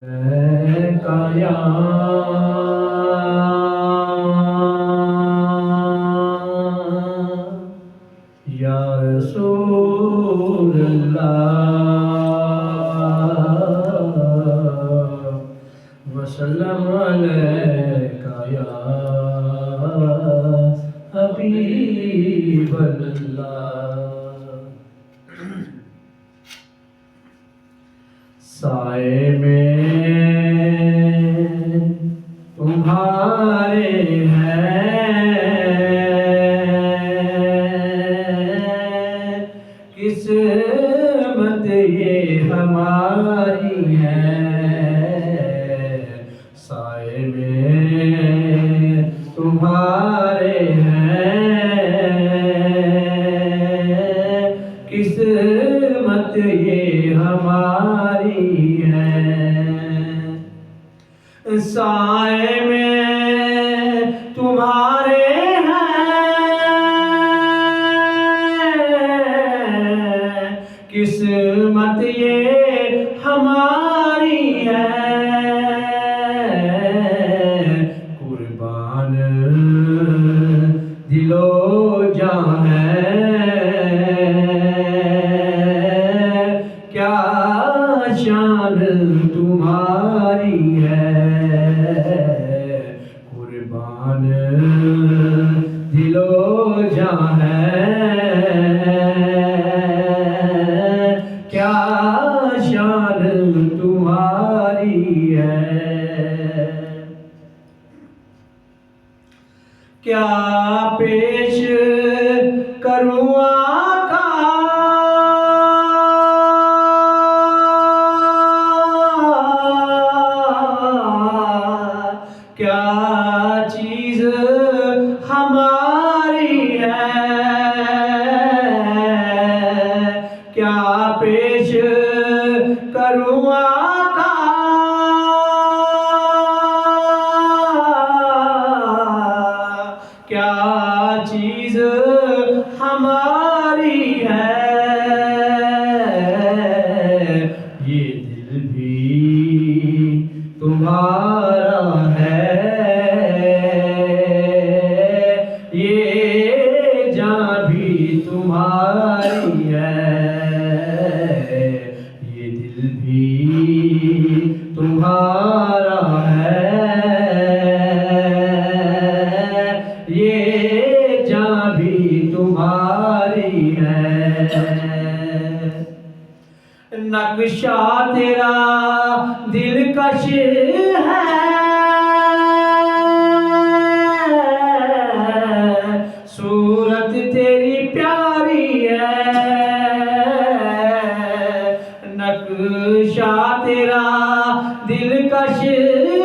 काया या रसूल अल्लाह वसल्लम अलैका या हबीब अल्लाह। साए में तुम्हारे हैं, किस्मत ये हमारी है। साए में तुम्हारे हैं, किस्मत ये हमारी है। साए में तुम्हारे हैं, किस्मत ये हमारी है। कुर्बान दिलो जान है, क्या शान तुम्हारी है। कुर्बान दिलो जान है, क्या शान तुम्हारी है। क्या पेश करूं आका, क्या चीज हमारी है। क्या पेश करूं आका, क्या चीज हमारी है। ये दिल भी तुम्हारा है, ये जान भी तुम्हारी है। ये दिल भी तुम्हारा है, ये जान भी तुम्हारी है। नक्शा तेरा दिलकश है, सूरत तेरी प्यारी है। नक्शा तेरा दिलकश है,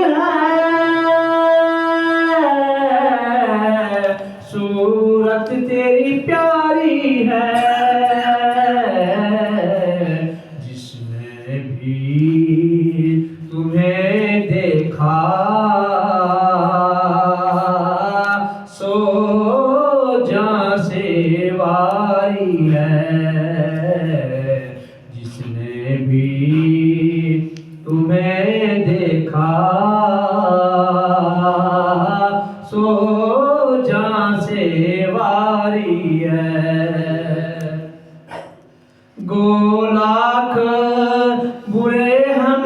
सूरत तेरी प्यारी है। जिसने भी तुम्हें देखा, सो जान से वारी है। जिसने भी तुम्हें देखा, सो जान से वारी है। गो लाख बुरे हम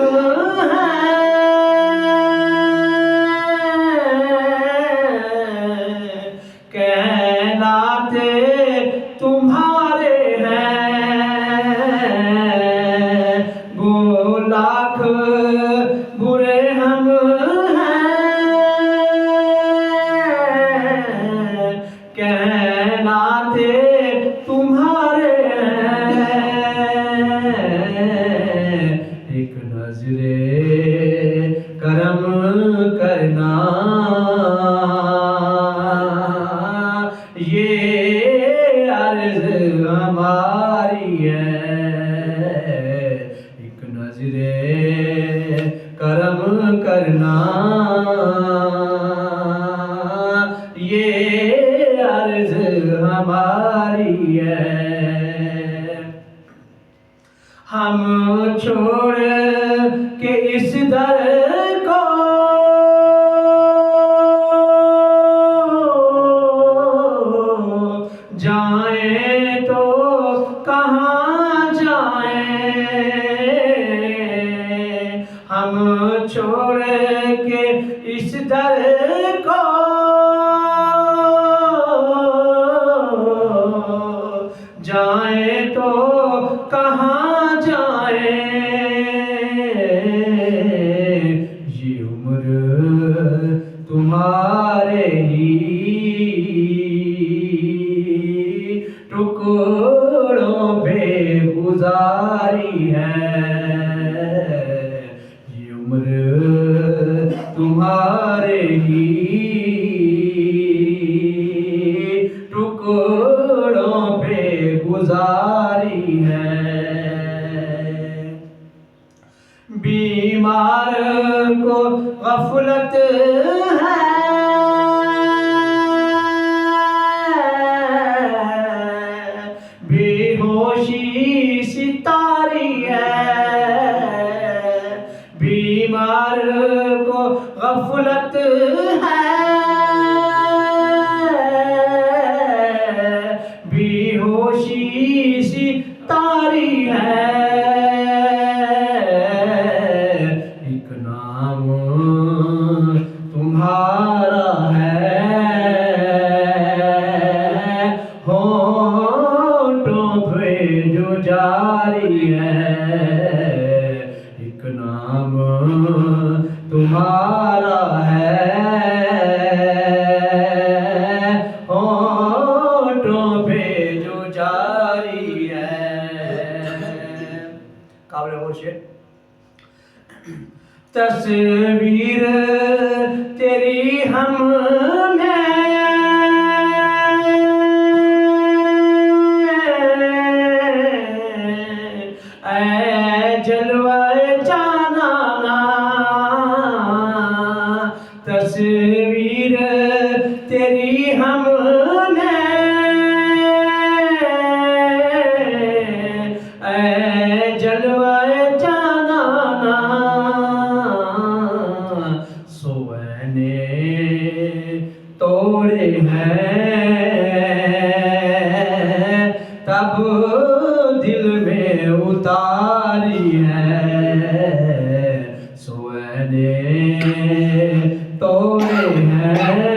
हैं, कहलाते तुम्हारे हैं। गो लाख बुरे हम हैं, कहलाते तुम्हारे हैं। एक नजरे करम करना, ये अर्ज हमारी है। एक नजरे करम करना, ये अर्ज हमारी है। हम छोड़ के इस दर को जाए तो कहाँ जाए, हम छोड़ के इस दर को जाए तो कहाँ जाए। ये उम्र तुम्हारे ही टुकड़ों पे गुजारी है, ये उम्र तुम्हारे ही टुकड़ों पे गुजारी है। बीमार को गफलत है, बेहोशी सितारी है, बीमार को गफलत है, बेहोशी सितारी है। एक नाम तुम्हारा है, होठों पे जो जारी है, एक नाम तुम्हारा है, होठों पे जो जारी है। काबिल गौर शेर। तस्वीर तेरी हमने ऐ जलवाए जाना, तस्वीर तेरी हमने ऐ जलवाए जाना, सोने तोड़े हैं तब दिल में उतारी है, सोने तोड़े हैं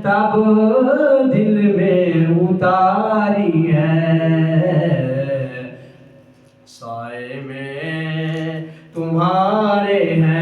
तब दिल में उतारी है। साए में तुम्हारे हैं